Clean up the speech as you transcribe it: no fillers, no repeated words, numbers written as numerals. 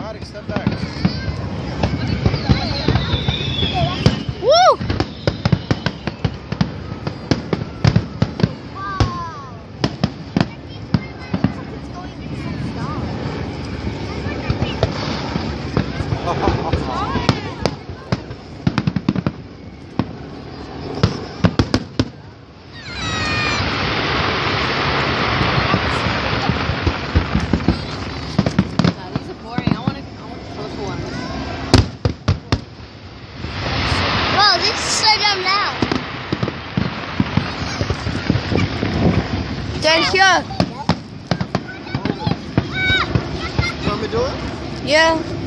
Maddox, step back. Woo! Stand here. You want me to do it? Yeah.